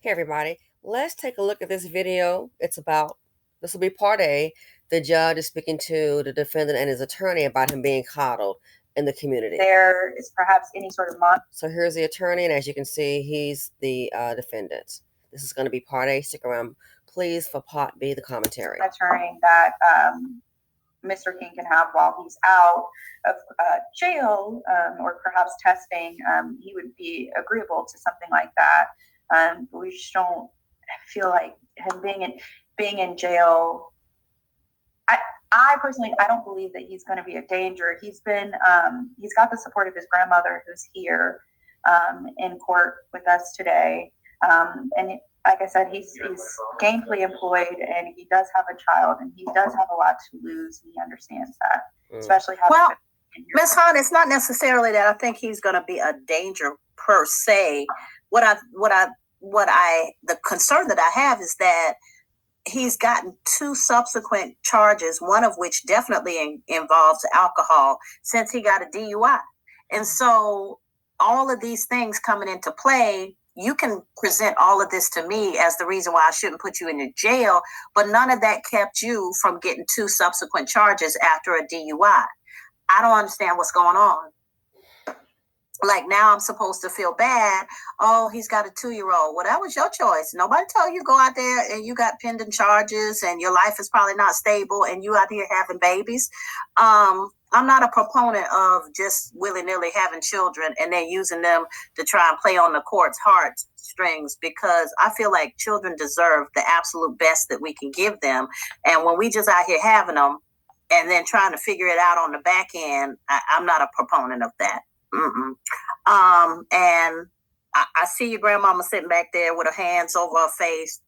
Hey everybody, let's take a look at this video. This will be part A. The judge is speaking to the defendant and his attorney about him being coddled in the community. There is perhaps any sort of So here's the attorney, and as you can see, he's the defendant. This is going to be part A. Stick around, please, for part B, the commentary. monitoring that Mr. King can have while he's out of jail, or perhaps testing. He would be agreeable to something like that. But we just don't feel like him being in jail. I personally, I don't believe that he's going to be a danger. He's got the support of his grandmother, who's here in court with us today. And like I said, he's gainfully employed, and he does have a child, and he does have a lot to lose, and he understands that, especially having. Well, Ms. Hunt, it's not necessarily that I think he's going to be a danger per se. The concern that I have is that he's gotten 2 subsequent charges, one of which definitely involves alcohol, since he got a DUI. And so all of these things coming into play, you can present all of this to me as the reason why I shouldn't put you in the jail, but none of that kept you from getting 2 subsequent charges after a DUI. I don't understand what's going on. Like, now I'm supposed to feel bad. Oh, he's got a 2-year-old. Well, that was your choice. Nobody told you to go out there and you got pending charges and your life is probably not stable and you out here having babies. I'm not a proponent of just willy-nilly having children and then using them to try and play on the court's heartstrings, because I feel like children deserve the absolute best that we can give them. And when we just out here having them and then trying to figure it out on the back end, I'm not a proponent of that. And I see your grandmama sitting back there with her hands over her face,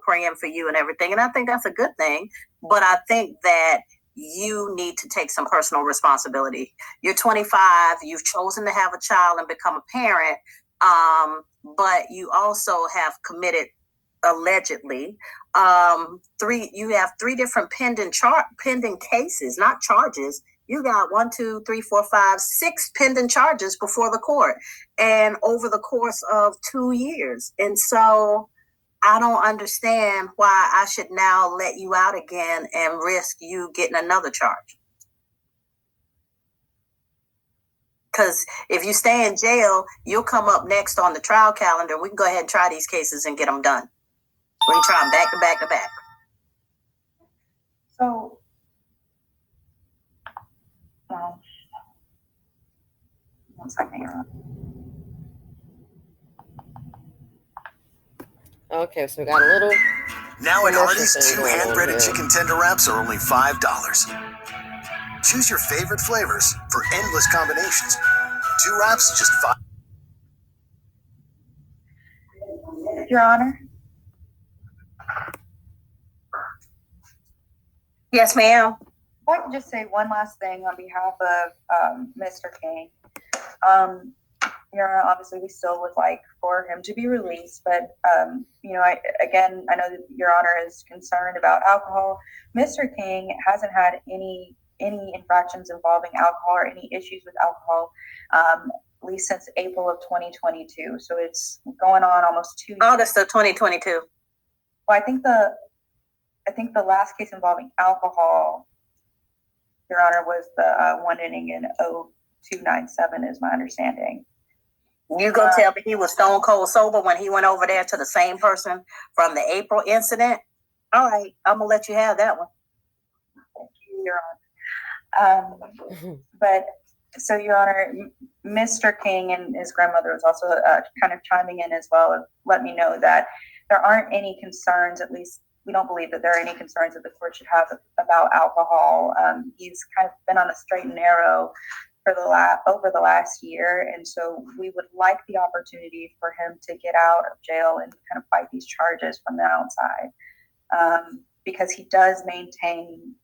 praying for you and everything. And I think that's a good thing. But I think that you need to take some personal responsibility. You're 25. You've chosen to have a child and become a parent. But you also have committed, allegedly, you have 3 different pending cases, not charges. You got 1, 2, 3, 4, 5, 6 pending charges before the court, and over the course of 2 years. And so I don't understand why I should now let you out again and risk you getting another charge. Because if you stay in jail, you'll come up next on the trial calendar. We can go ahead and try these cases and get them done. We can try them back to back to back. So, one second. Okay, so we got a little. Now at Hardee's, 2 hand-breaded chicken tender wraps are only $5. Choose your favorite flavors for endless combinations. 2 wraps, just $5. Your Honor. Yes, ma'am. If I could just say one last thing on behalf of Mr. King. Your Honor, obviously we still would like for him to be released, but I know that Your Honor is concerned about alcohol. Mr. King hasn't had any infractions involving alcohol or any issues with alcohol, at least since April of 2022. So it's going on almost 2 years. August of 2022. Well, I think the last case involving alcohol, Your Honor, was the one ending in 0297, is my understanding. You go tell me he was stone cold sober when he went over there to the same person from the April incident? All right, I'm going to let you have that one. Thank you, Your Honor. But so, Your Honor, Mr. King and his grandmother was also kind of chiming in as well and let me know that there aren't any concerns, at least we don't believe that there are any concerns that the court should have about alcohol. He's kind of been on a straight and narrow for over the last year, and so we would like the opportunity for him to get out of jail and kind of fight these charges from the outside, because he does maintain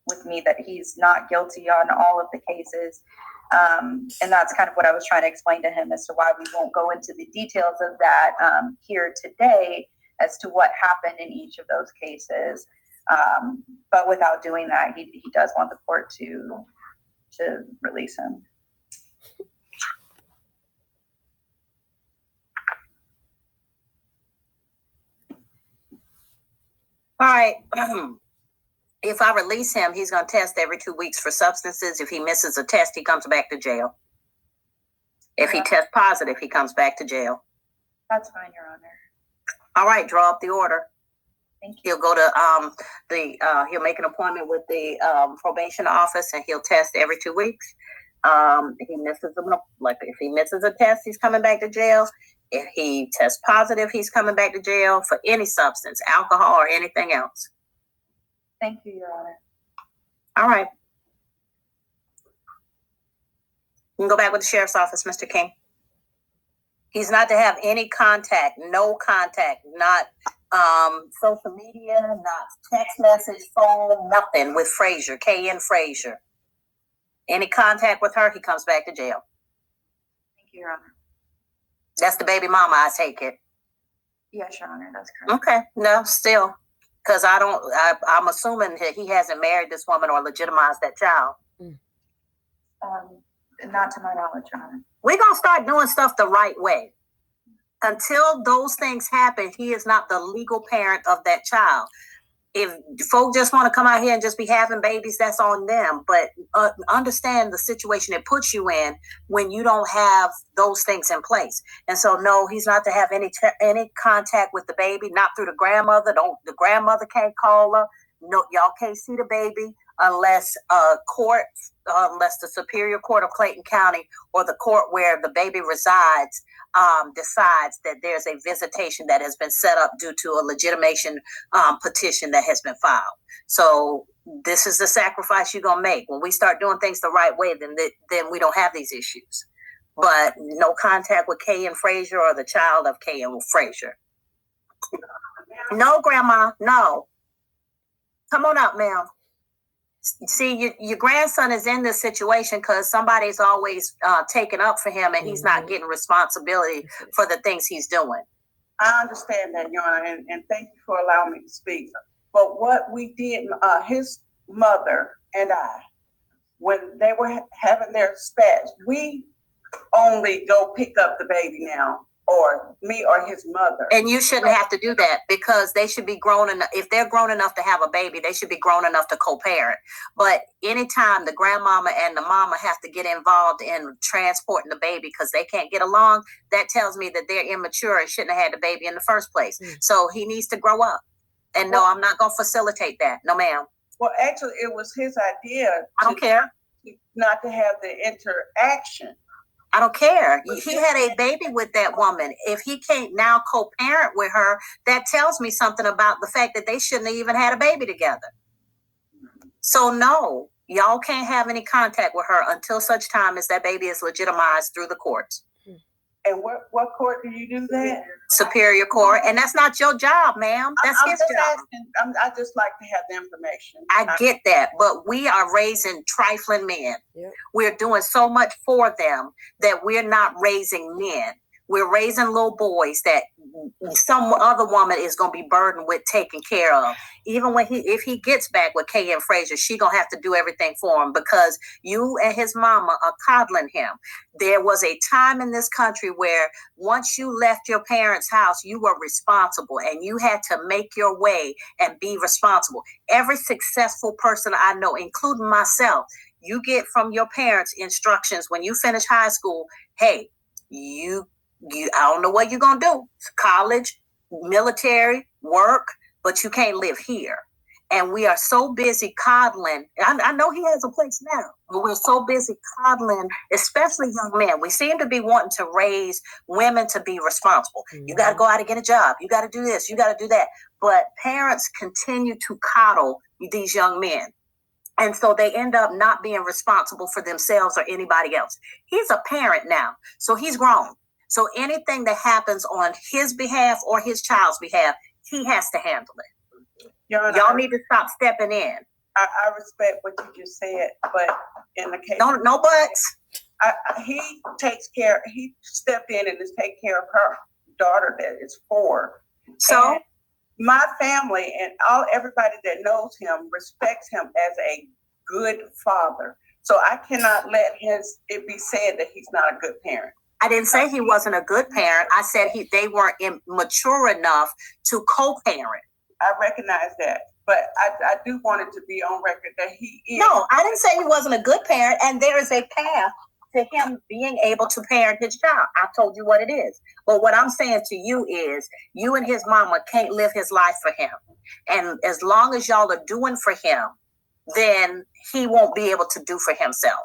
with me that he's not guilty on all of the cases, and that's kind of what I was trying to explain to him as to why we won't go into the details of that here today as to what happened in each of those cases, but without doing that, he does want the court to release him. All right. If I release him, he's going to test every 2 weeks for substances. If he misses a test, he comes back to jail. If he tests positive, he comes back to jail. That's fine, Your Honor. All right, draw up the order. Thank you. He'll go to he'll make an appointment with the probation office, and he'll test every 2 weeks. If he misses a test, he's coming back to jail. If he tests positive, he's coming back to jail for any substance, alcohol or anything else. Thank you, Your Honor. All right. You can go back with the sheriff's office, Mr. King. He's not to have any contact, no contact, not social media, not text message, phone, nothing with Frazier, K.N. Frazier. Any contact with her, he comes back to jail. Thank you, Your Honor. That's the baby mama, I take it. Yes, Your Honor, that's correct. Okay, no, still. Because I'm assuming that he hasn't married this woman or legitimized that child. Not to my knowledge, Your Honor. We're going to start doing stuff the right way. Until those things happen, he is not the legal parent of that child. If folk just want to come out here and just be having babies, that's on them. But understand the situation it puts you in when you don't have those things in place. And so, no, he's not to have any contact with the baby, not through the grandmother. The grandmother can't call her. No, y'all can't see the baby unless unless the Superior Court of Clayton County or the court where the baby resides decides that there's a visitation that has been set up due to a legitimation petition that has been filed. So this is the sacrifice you're going to make. When we start doing things the right way, then we don't have these issues. But no contact with K.N. Frazier or the child of K.N. Frazier. No, Grandma, no. Come on up, ma'am. See, your grandson is in this situation because somebody's always taking up for him, and he's not getting responsibility for the things he's doing. I understand that, Your Honor, and thank you for allowing me to speak. But what we did, his mother and I, when they were having their spats, we only go pick up the baby now, or me or his mother. And you shouldn't have to do that because they should be grown enough. If they're grown enough to have a baby, they should be grown enough to co-parent. But anytime the grandmama and the mama have to get involved in transporting the baby because they can't get along, that tells me that they're immature and shouldn't have had the baby in the first place. So he needs to grow up. And no, I'm not going to facilitate that. No, ma'am. Well, actually, it was his idea. I don't care. Not to have the interaction. I don't care. He had a baby with that woman. If he can't now co-parent with her, that tells me something about the fact that they shouldn't have even had a baby together. So no, y'all can't have any contact with her until such time as that baby is legitimized through the courts. And what court do you do that? Superior Court. And that's not your job, ma'am. That's his job. I just like to have the information. I get that, but we are raising trifling men. Yep. We're doing so much for them that we're not raising men. We're raising little boys that some other woman is going to be burdened with taking care of. Even if he gets back with K.N. Frazier, she going to have to do everything for him because you and his mama are coddling him. There was a time in this country where once you left your parents' house, you were responsible and you had to make your way and be responsible. Every successful person I know, including myself, you get from your parents instructions when you finish high school. Hey, I don't know what you're going to do. College, military, work, but you can't live here. And we are so busy coddling. I know he has a place now, but we're so busy coddling, especially young men. We seem to be wanting to raise women to be responsible. Mm-hmm. You got to go out and get a job. You got to do this. You got to do that. But parents continue to coddle these young men. And so they end up not being responsible for themselves or anybody else. He's a parent now, so he's grown. So anything that happens on his behalf or his child's behalf, he has to handle it. Y'all need to stop stepping in. I respect what you just said, but in the case, no buts. He stepped in and is taking care of her daughter that is 4. So and my family and everybody that knows him respects him as a good father. So I cannot let it be said that he's not a good parent. I didn't say he wasn't a good parent. I said they weren't mature enough to co-parent. I recognize that. But I do want it to be on record that he is. No, I didn't say he wasn't a good parent, and there is a path to him being able to parent his child. I told you what it is. But what I'm saying to you is, you and his mama can't live his life for him. And as long as y'all are doing for him, then he won't be able to do for himself.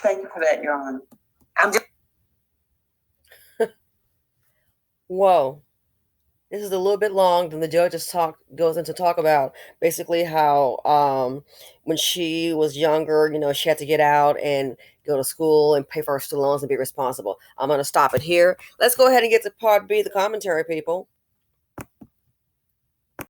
Thank you for that, Your Honor. I'm just. Whoa. This is a little bit long. Then the judge goes into talk about basically how when she was younger, she had to get out and go to school and pay for her student loans and be responsible. I'm going to stop it here. Let's go ahead and get to part B, the commentary, people.